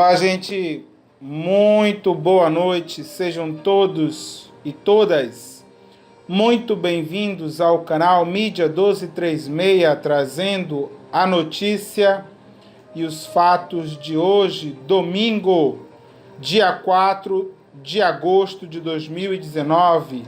Olá, gente, muito boa noite, sejam todos e todas muito bem-vindos ao canal Mídia 1236, trazendo a notícia e os fatos de hoje, domingo, dia 4 de agosto de 2019,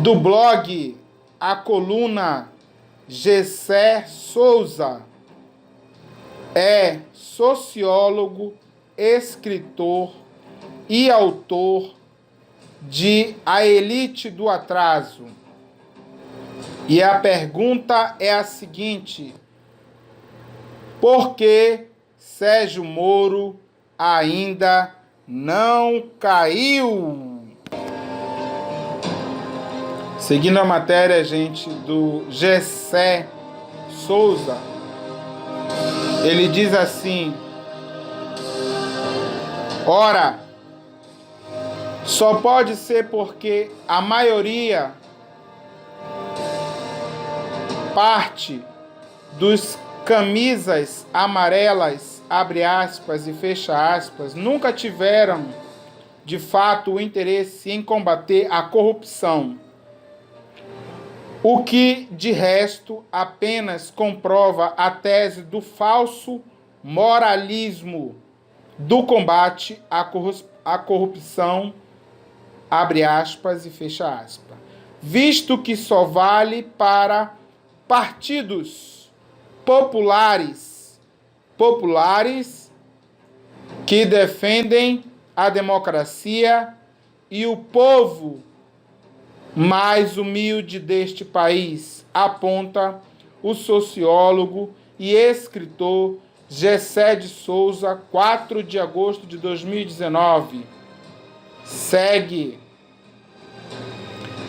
do blog A Coluna. Gessé Souza é sociólogo, escritor e autor de A Elite do Atraso. E a pergunta é a seguinte: por que Sérgio Moro ainda não caiu? Seguindo a matéria, gente, do Gessé Souza, ele diz assim: ora, só pode ser porque a maioria, parte dos camisas amarelas, abre aspas e fecha aspas, nunca tiveram, de fato, o interesse em combater a corrupção. O que, de resto, apenas comprova a tese do falso moralismo do combate à corrupção, abre aspas e fecha aspas, visto que só vale para partidos populares que defendem a democracia e o povo mais humilde deste país, aponta o sociólogo e escritor Gessé de Souza, 4 de agosto de 2019. Segue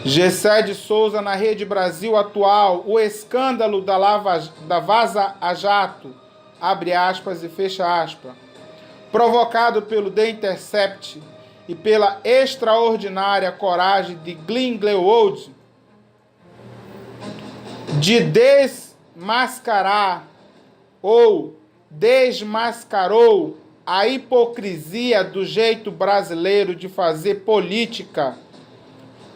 Gessé de Souza na Rede Brasil Atual, o escândalo da Vaza Jato, abre aspas e fecha aspas, provocado pelo The Intercept e pela extraordinária coragem de Glenn Greenwald de desmascarar ou desmascarou a hipocrisia do jeito brasileiro de fazer política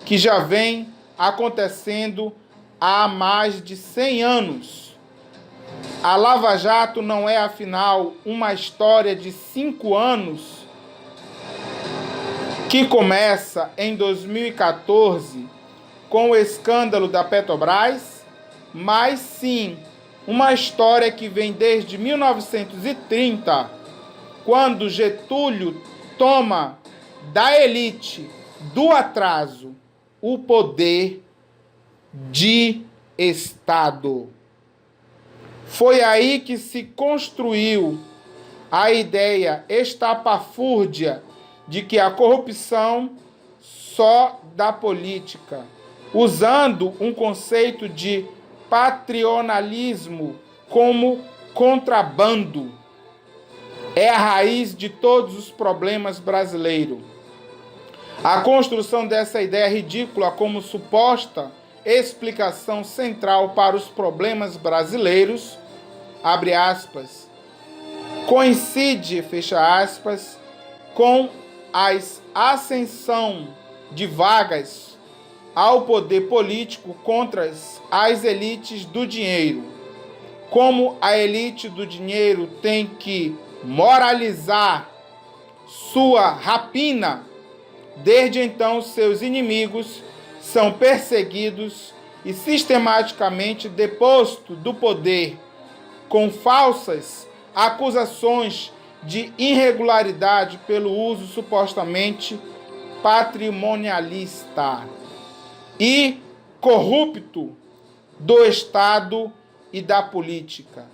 que já vem acontecendo há mais de 100 anos. A Lava Jato não é, afinal, uma história de 5 anos que começa em 2014 com o escândalo da Petrobras, mas sim uma história que vem desde 1930, quando Getúlio toma da elite do atraso o poder de Estado. Foi aí que se construiu a ideia estapafúrdia de que a corrupção só da política, usando um conceito de patrimonialismo como contrabando, é a raiz de todos os problemas brasileiros. A construção dessa ideia ridícula como suposta explicação central para os problemas brasileiros, abre aspas, coincide, fecha aspas, com a ascensão de vagas ao poder político contra as elites do dinheiro. Como a elite do dinheiro tem que moralizar sua rapina, desde então seus inimigos são perseguidos e sistematicamente depostos do poder com falsas acusações de irregularidade pelo uso supostamente patrimonialista e corrupto do Estado e da política.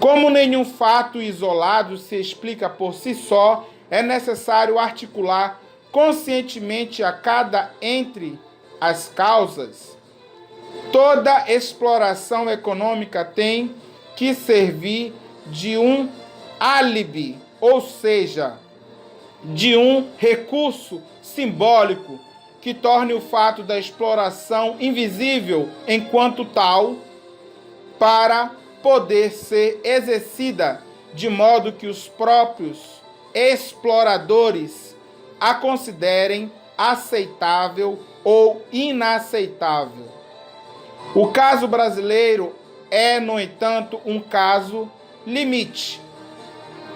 Como nenhum fato isolado se explica por si só, é necessário articular conscientemente a cada entre as causas. Toda exploração econômica tem que servir de um álibi, ou seja, de um recurso simbólico que torne o fato da exploração invisível enquanto tal, para poder ser exercida de modo que os próprios exploradores a considerem aceitável ou inaceitável. O caso brasileiro é, no entanto, um caso limite.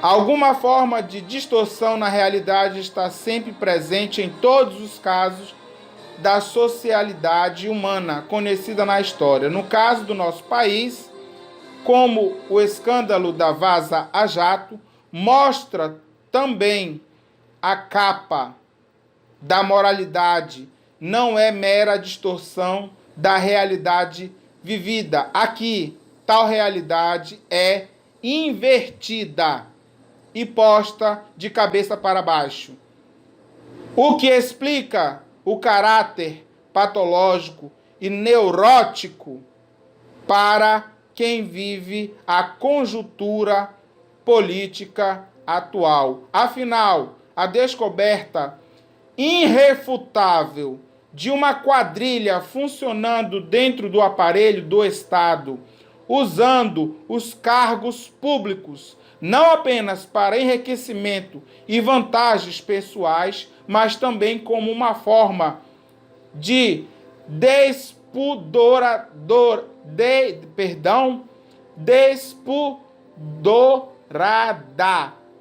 Alguma forma de distorção na realidade está sempre presente em todos os casos da socialidade humana conhecida na história. No caso do nosso país, como o escândalo da Vaza Jato, mostra também a capa da moralidade, não é mera distorção da realidade vivida. Aqui, tal realidade é invertida e posta de cabeça para baixo, o que explica o caráter patológico e neurótico para quem vive a conjuntura política atual. Afinal, a descoberta irrefutável de uma quadrilha funcionando dentro do aparelho do Estado, usando os cargos públicos não apenas para enriquecimento e vantagens pessoais, mas também como uma forma de despudorada,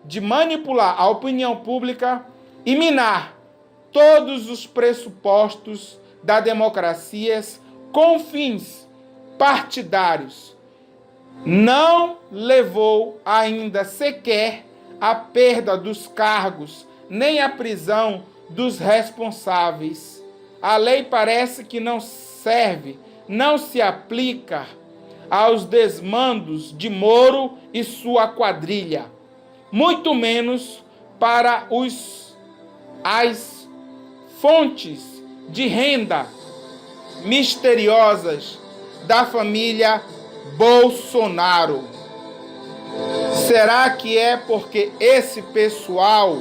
de manipular a opinião pública e minar todos os pressupostos da democracia com fins partidários. Não levou ainda sequer à perda dos cargos, nem à prisão dos responsáveis. A lei parece que não serve, não se aplica aos desmandos de Moro e sua quadrilha, muito menos para as fontes de renda misteriosas da família Bolsonaro. Será que é porque esse pessoal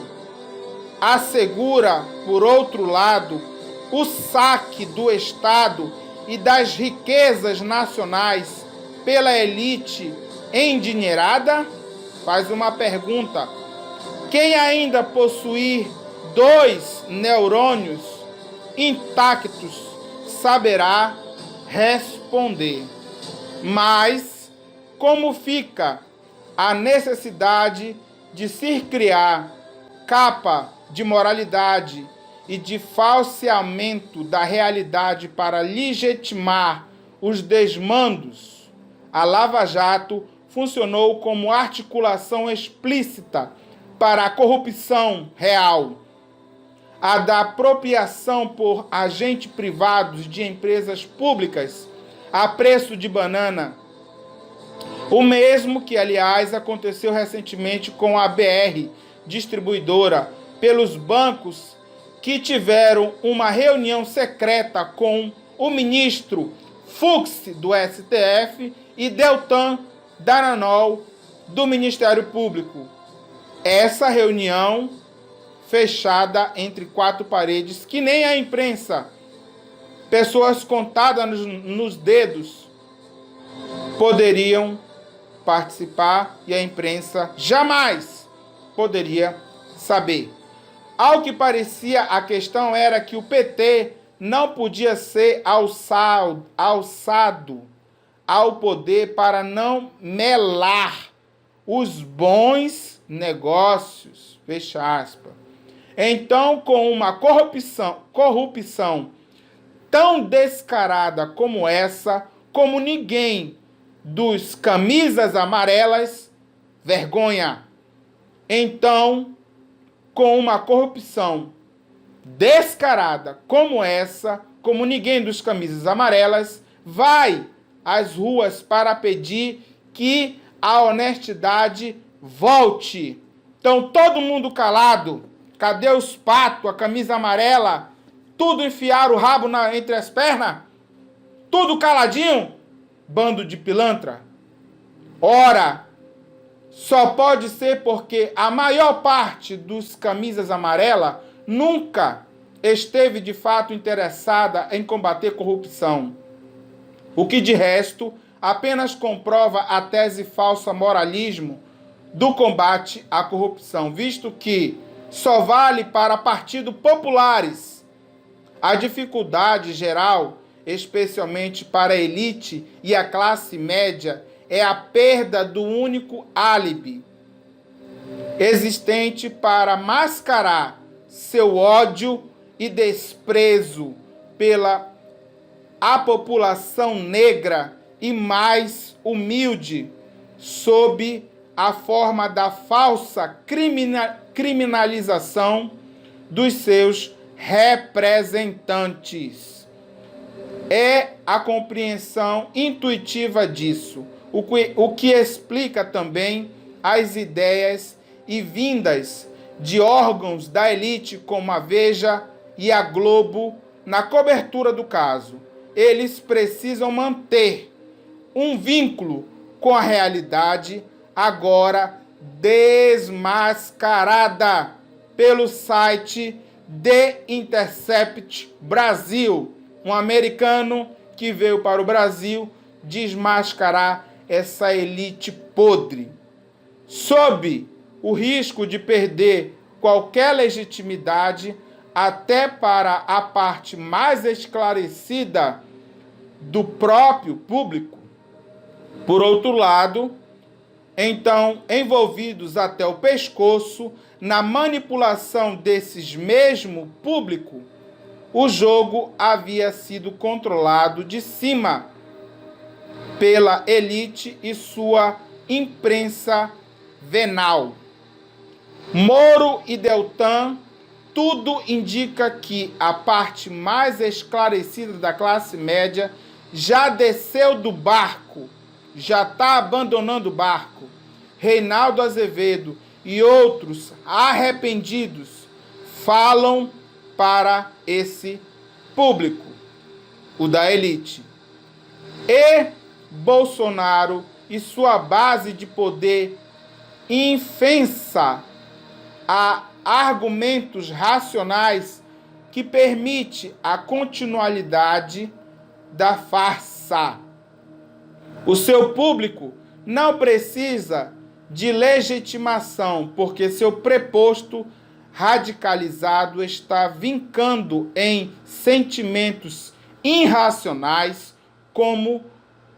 assegura, por outro lado, o saque do Estado e das riquezas nacionais pela elite endinheirada? Faz uma pergunta. Quem ainda possuir 2 neurônios intactos saberá responder. Mas como fica a necessidade de se criar capa de moralidade e de falseamento da realidade para legitimar os desmandos? A Lava Jato funcionou como articulação explícita para a corrupção real, a da apropriação por agentes privados de empresas públicas a preço de banana. O mesmo que, aliás, aconteceu recentemente com a BR Distribuidora, pelos bancos que tiveram uma reunião secreta com o ministro Fux do STF e Deltan Dallagnol do Ministério Público. Essa reunião fechada entre 4 paredes, que nem a imprensa, pessoas contadas nos dedos, poderiam participar e a imprensa jamais poderia saber. Ao que parecia, a questão era que o PT não podia ser alçado ao poder para não melar os bons negócios, fecha aspas. Então, com uma corrupção tão descarada como essa, como ninguém dos camisas amarelas, vergonha. Então, com uma corrupção descarada como essa, como ninguém dos camisas amarelas, vai às ruas para pedir que a honestidade volte. Então, todo mundo calado. Cadê os patos, a camisa amarela? Tudo enfiaram o rabo entre as pernas? Tudo caladinho? Bando de pilantra. Ora, só pode ser porque a maior parte dos camisas amarelas nunca esteve de fato interessada em combater corrupção. O que de resto apenas comprova a tese falsa moralismo do combate à corrupção, visto que só vale para partidos populares. A dificuldade geral, especialmente para a elite e a classe média, é a perda do único álibi existente para mascarar seu ódio e desprezo pela a população negra e mais humilde, sob a forma da falsa criminalização dos seus representantes. É a compreensão intuitiva disso, o que explica também as ideias e vindas de órgãos da elite como a Veja e a Globo na cobertura do caso. Eles precisam manter um vínculo com a realidade, agora desmascarada pelo site The Intercept Brasil, um americano que veio para o Brasil desmascarar essa elite podre, sob o risco de perder qualquer legitimidade até para a parte mais esclarecida do próprio público. Por outro lado, então, envolvidos até o pescoço na manipulação desses mesmo público, o jogo havia sido controlado de cima pela elite e sua imprensa venal. Moro e Deltan, tudo indica que a parte mais esclarecida da classe média já desceu do barco, já está abandonando o barco. Reinaldo Azevedo e outros arrependidos falam para esse público, o da elite. E Bolsonaro e sua base de poder infensa a argumentos racionais que permite a continuidade da farsa. O seu público não precisa de legitimação, porque seu preposto radicalizado está vincando em sentimentos irracionais como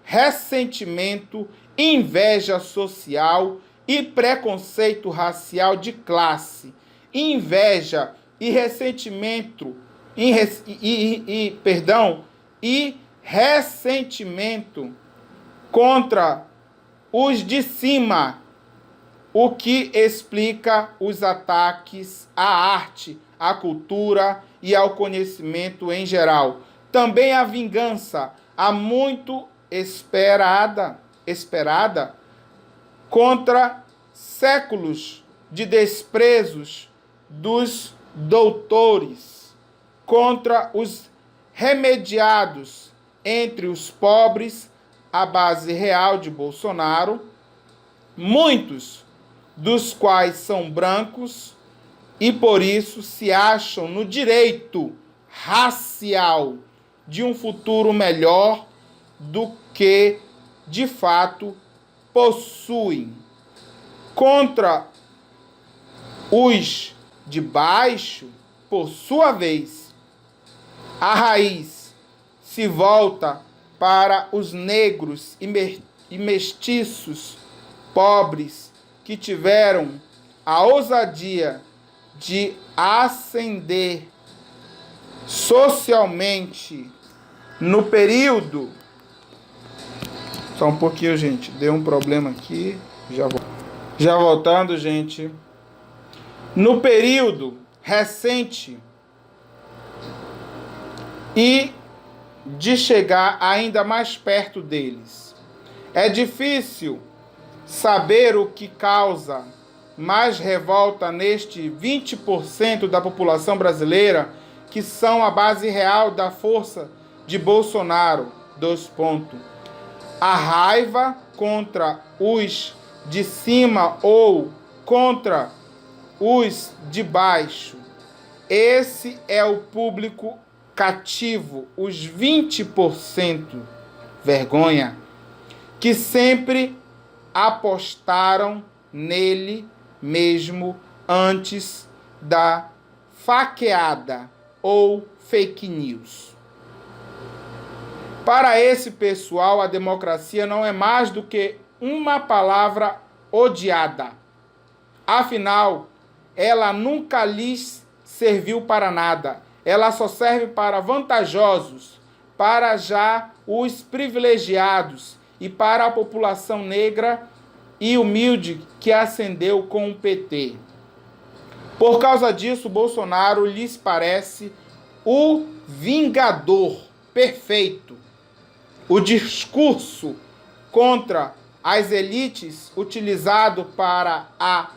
ressentimento, inveja social e preconceito racial de classe. Inveja e ressentimento e ressentimento contra os de cima, o que explica os ataques à arte, à cultura e ao conhecimento em geral. Também a vingança, a muito esperada contra séculos de desprezos dos doutores, contra os remediados entre os pobres, a base real de Bolsonaro, muitos dos quais são brancos e por isso se acham no direito racial de um futuro melhor do que de fato possuem. Contra os de baixo, por sua vez, a raiz se volta para os negros e mestiços pobres que tiveram a ousadia de ascender socialmente no período. Só um pouquinho, gente. Deu um problema aqui. Já voltando, gente. No período recente e de chegar ainda mais perto deles. É difícil saber o que causa mais revolta neste 20% da população brasileira que são a base real da força de Bolsonaro. A raiva contra os de cima ou contra os de baixo. Esse é o público cativo, os 20%, vergonha, que sempre apostaram nele mesmo antes da faqueada ou fake news. Para esse pessoal, a democracia não é mais do que uma palavra odiada. Afinal, ela nunca lhes serviu para nada. Ela só serve para vantajosos, para já os privilegiados e para a população negra e humilde que ascendeu com o PT. Por causa disso, Bolsonaro lhes parece o vingador perfeito. O discurso contra as elites utilizado para a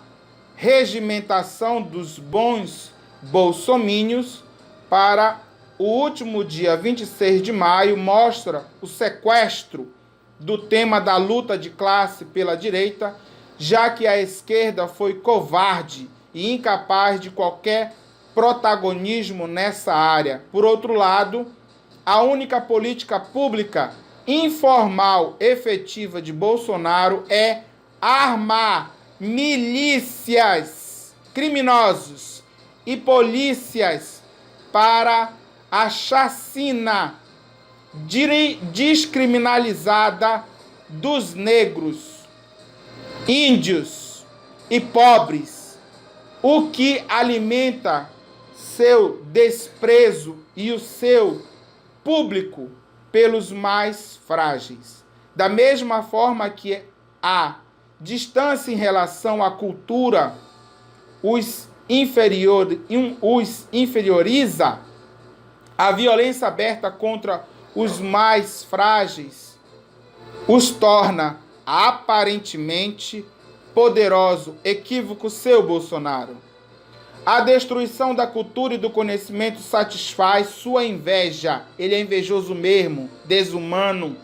regimentação dos bons bolsomínios para o último dia 26 de maio mostra o sequestro do tema da luta de classe pela direita, já que a esquerda foi covarde e incapaz de qualquer protagonismo nessa área. Por outro lado, a única política pública informal efetiva de Bolsonaro é armar milícias, criminosos e polícias para a chacina descriminalizada dos negros, índios e pobres, o que alimenta seu desprezo e o seu público pelos mais frágeis. Da mesma forma que a distância em relação à cultura os inferioriza, a violência aberta contra os mais frágeis os torna aparentemente poderoso. Equívoco seu, Bolsonaro. A destruição da cultura e do conhecimento satisfaz sua inveja. Ele é invejoso mesmo, desumano.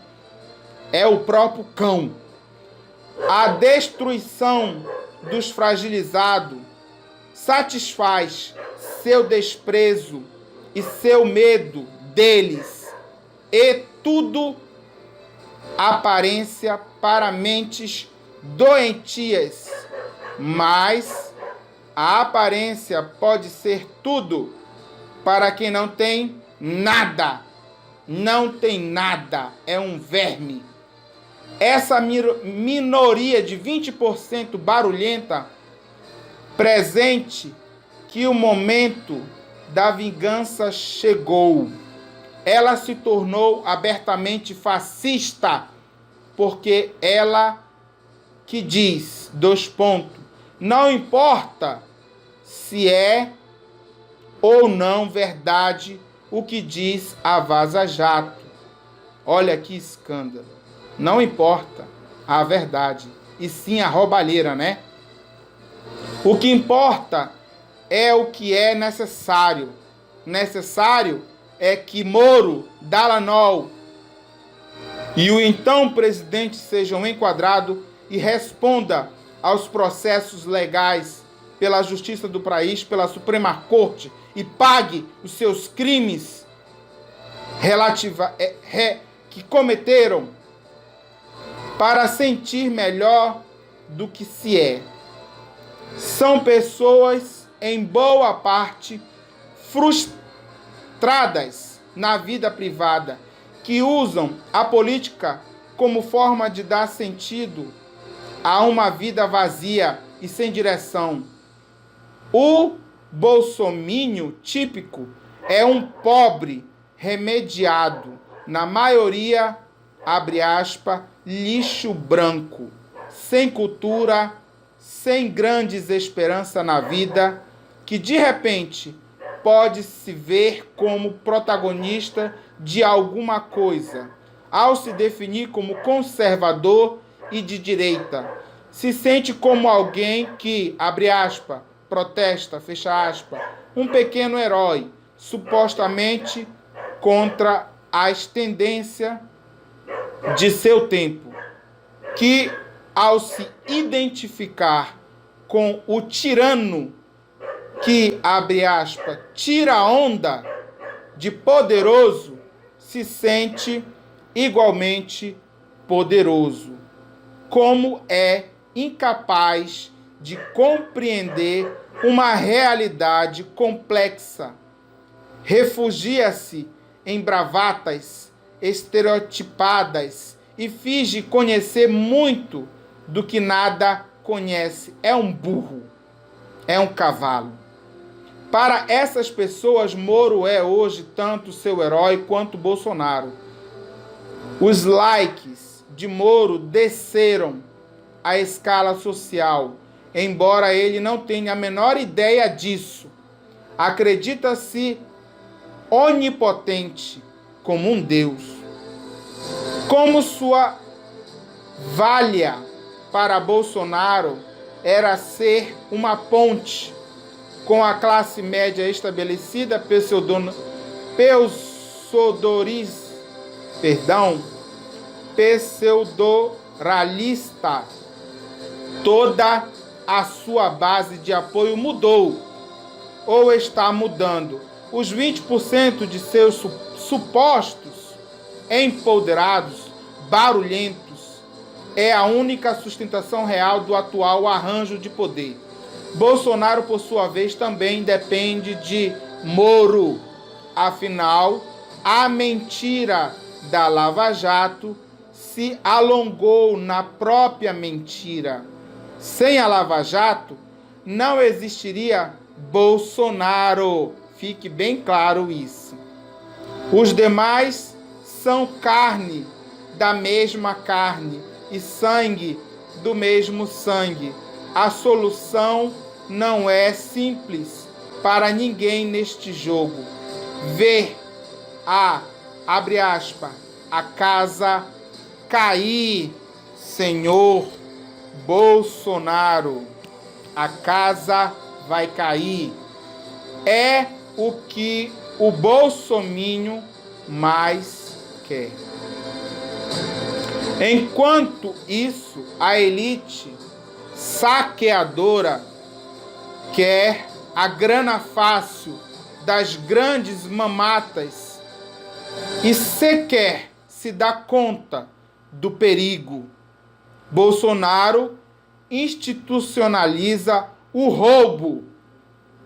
É o próprio cão. A destruição dos fragilizados satisfaz seu desprezo e seu medo deles. E tudo aparência para mentes doentias. Mas a aparência pode ser tudo para quem não tem nada. Não tem nada. É um verme. Essa minoria de 20% barulhenta presente que o momento da vingança chegou. Ela se tornou abertamente fascista, porque ela que diz, não importa se é ou não verdade o que diz a Vaza Jato. Olha que escândalo. Não importa a verdade, e sim a roubalheira, né? O que importa é o que é necessário. Necessário é que Moro, Dallagnol e o então presidente sejam enquadrados e responda aos processos legais pela Justiça do país, pela Suprema Corte, e pague os seus crimes que cometeram para sentir melhor do que se é. São pessoas, em boa parte, frustradas na vida privada, que usam a política como forma de dar sentido a uma vida vazia e sem direção. O bolsomínio típico é um pobre remediado, na maioria, abre aspas, lixo branco, sem cultura, sem grandes esperanças na vida, que de repente pode se ver como protagonista de alguma coisa, ao se definir como conservador e de direita. Se sente como alguém que, abre aspas, protesta, fecha aspas, um pequeno herói, supostamente contra as tendências de seu tempo, que ao se identificar com o tirano que, abre aspas, tira a onda de poderoso, se sente igualmente poderoso, como é incapaz de compreender uma realidade complexa. Refugia-se em bravatas estereotipadas e finge conhecer muito do que nada conhece. É um burro, é um cavalo. Para essas pessoas, Moro é hoje tanto seu herói quanto Bolsonaro. Os likes de Moro desceram a escala social, embora ele não tenha a menor ideia disso. Acredita-se onipotente, como um Deus. Como sua valha para Bolsonaro era ser uma ponte com a classe média estabelecida, pseudoralista, toda a sua base de apoio mudou, ou está mudando. Os 20% de seus supostos empoderados, barulhentos, é a única sustentação real do atual arranjo de poder. Bolsonaro, por sua vez, também depende de Moro. Afinal, a mentira da Lava Jato se alongou na própria mentira. Sem a Lava Jato, não existiria Bolsonaro. Fique bem claro isso. Os demais são carne da mesma carne e sangue do mesmo sangue. A solução não é simples para ninguém neste jogo. Ver abre aspas, a casa cair, senhor Bolsonaro. A casa vai cair. É o que o bolsominho mais quer. Enquanto isso, a elite saqueadora quer a grana fácil das grandes mamatas e sequer se dá conta do perigo. Bolsonaro institucionaliza o roubo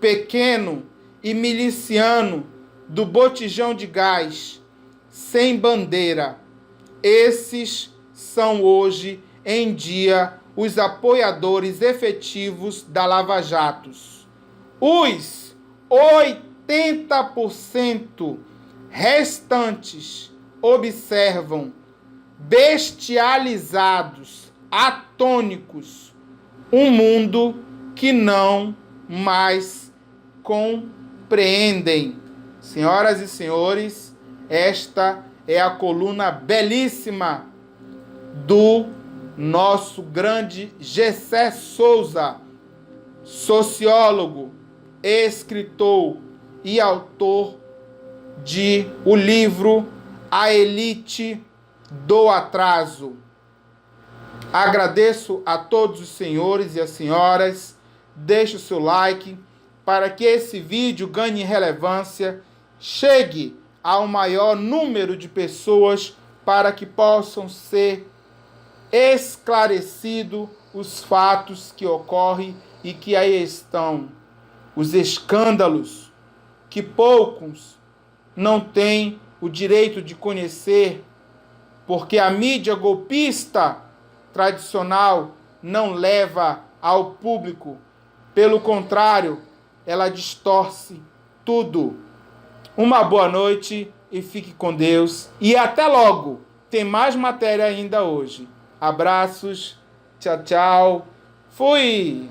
pequeno e miliciano do botijão de gás sem bandeira. Esses são hoje em dia os apoiadores efetivos da Lava Jato. Os 80% restantes observam, bestializados, atônicos, um mundo que não mais compreendem. Senhoras e senhores, esta é a coluna belíssima do nosso grande Gessé Souza, sociólogo, escritor e autor de o livro A Elite do Atraso. Agradeço a todos os senhores e as senhoras. Deixe o seu like para que esse vídeo ganhe relevância, chegue ao maior número de pessoas para que possam ser esclarecidos os fatos que ocorrem e que aí estão os escândalos que poucos não têm o direito de conhecer, porque a mídia golpista tradicional não leva ao público. Pelo contrário, ela distorce tudo. Uma boa noite e fique com Deus. E até logo. Tem mais matéria ainda hoje. Abraços. Tchau, tchau. Fui!